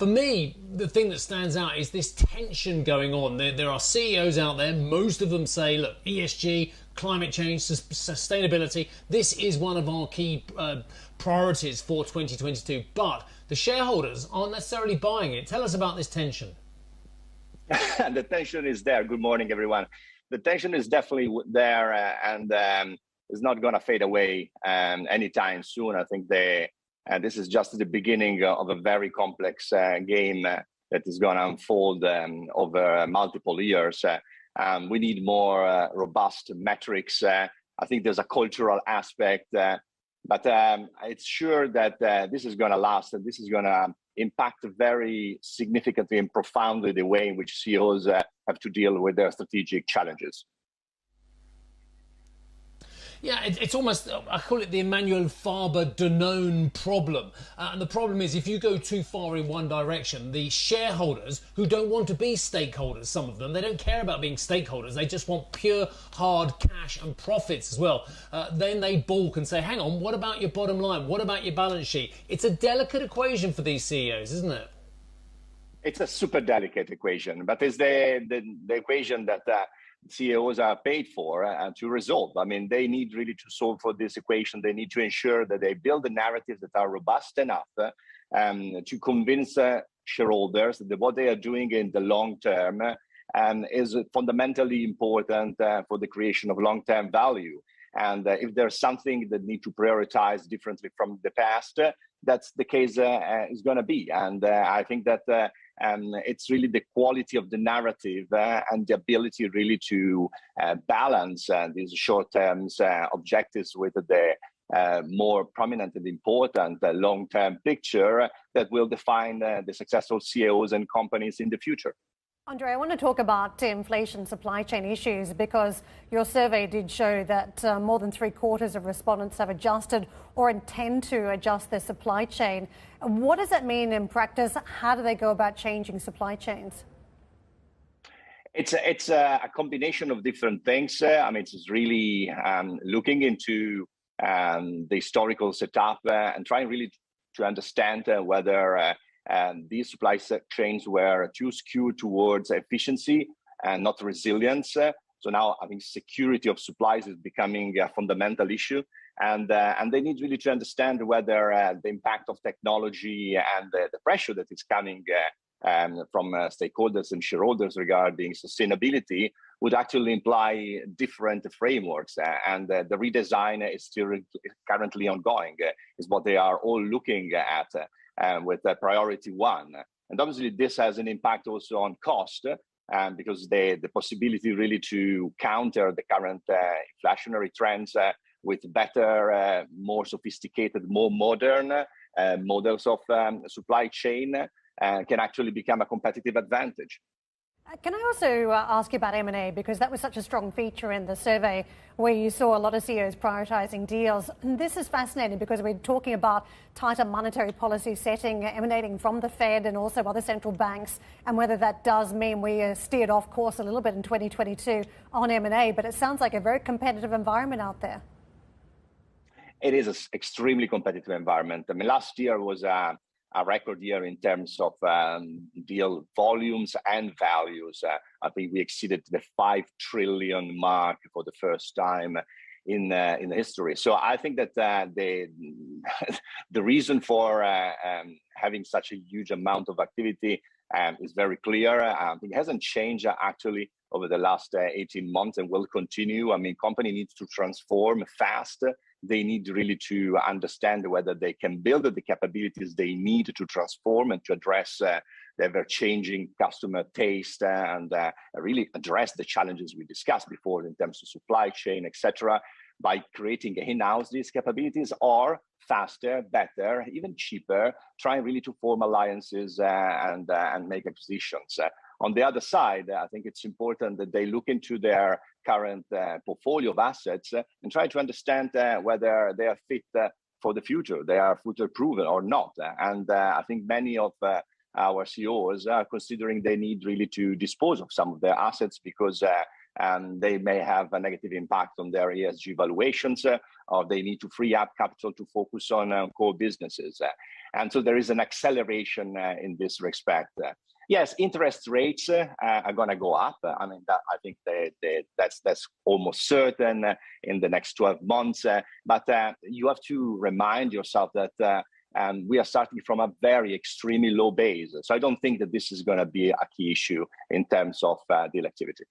For me, the thing that stands out is this tension going on. There are CEOs out there, most of them say, look, ESG, climate change, sustainability, this is one of our key priorities for 2022. But the shareholders aren't necessarily buying it. Tell us about this tension. The tension is there. Good morning, everyone. The tension is definitely there and is not going to fade away anytime soon. I think this is just the beginning of a very complex game that is going to unfold over multiple years. We need more robust metrics. I think there's a cultural aspect, but it's sure that this is going to last, and this is going to impact very significantly and profoundly the way in which CEOs have to deal with their strategic challenges. Yeah, it's almost, I call it the Emmanuel FaberDanone problem. And the problem is if you go too far in one direction, the shareholders who don't want to be stakeholders, some of them, they don't care about being stakeholders, they just want pure hard cash and profits as well. Then they balk and say, hang on, what about your bottom line? What about your balance sheet? It's a delicate equation for these CEOs, isn't it? It's a super delicate equation, but it's the equation that CEOs are paid for to resolve. I mean, they need really to solve for this equation. They need to ensure that they build the narratives that are robust enough to convince shareholders that what they are doing in the long term is fundamentally important for the creation of long-term value. And if there's something that need to prioritize differently from the past, that's the case is going to be. And I think that it's really the quality of the narrative and the ability really to balance these short-term objectives with the more prominent and important long-term picture that will define the successful CEOs and companies in the future. Andrea, I want to talk about inflation, supply chain issues, because your survey did show that more than 3/4 of respondents have adjusted or intend to adjust their supply chain. What does that mean in practice? How do they go about changing supply chains? It's a combination of different things. I mean, it's really looking into the historical setup and trying really to understand whether these supply chains were too skewed towards efficiency and not resilience. So now I think security of supplies is becoming a fundamental issue. And they need really to understand whether the impact of technology and the pressure that is coming from stakeholders and shareholders regarding sustainability would actually imply different frameworks. And the redesign is still currently ongoing, is what they are all looking at. With priority one. And obviously this has an impact also on cost because the possibility really to counter the current inflationary trends with better, more sophisticated, more modern models of supply chain can actually become a competitive advantage. Can I also ask you about M&A, because that was such a strong feature in the survey where you saw a lot of CEOs prioritizing deals. And this is fascinating because we're talking about tighter monetary policy setting emanating from the Fed and also other central banks, and whether that does mean we are steered off course a little bit in 2022 on M&A. But it sounds like a very competitive environment out there. It is an extremely competitive environment. I mean, last year was a record year in terms of deal volumes and values. I think we exceeded the 5 trillion mark for the first time in history. So I think that the reason for having such a huge amount of activity is very clear. It hasn't changed actually over the last 18 months and will continue. I mean, company needs to transform fast. They need really to understand whether they can build the capabilities they need to transform and to address the ever-changing customer taste and really address the challenges we discussed before in terms of supply chain, etc., by creating in-house these capabilities, or faster, better, even cheaper, trying really to form alliances and make acquisitions. On the other side, I think it's important that they look into their current portfolio of assets and try to understand whether they are fit for the future, they are future-proven or not. And I think many of our CEOs are considering they need really to dispose of some of their assets because and they may have a negative impact on their ESG valuations, or they need to free up capital to focus on core businesses. And so there is an acceleration in this respect. Yes, interest rates are going to go up. I mean, I think that's almost certain in the next 12 months. But you have to remind yourself that we are starting from a very extremely low base. So I don't think that this is going to be a key issue in terms of deal activity.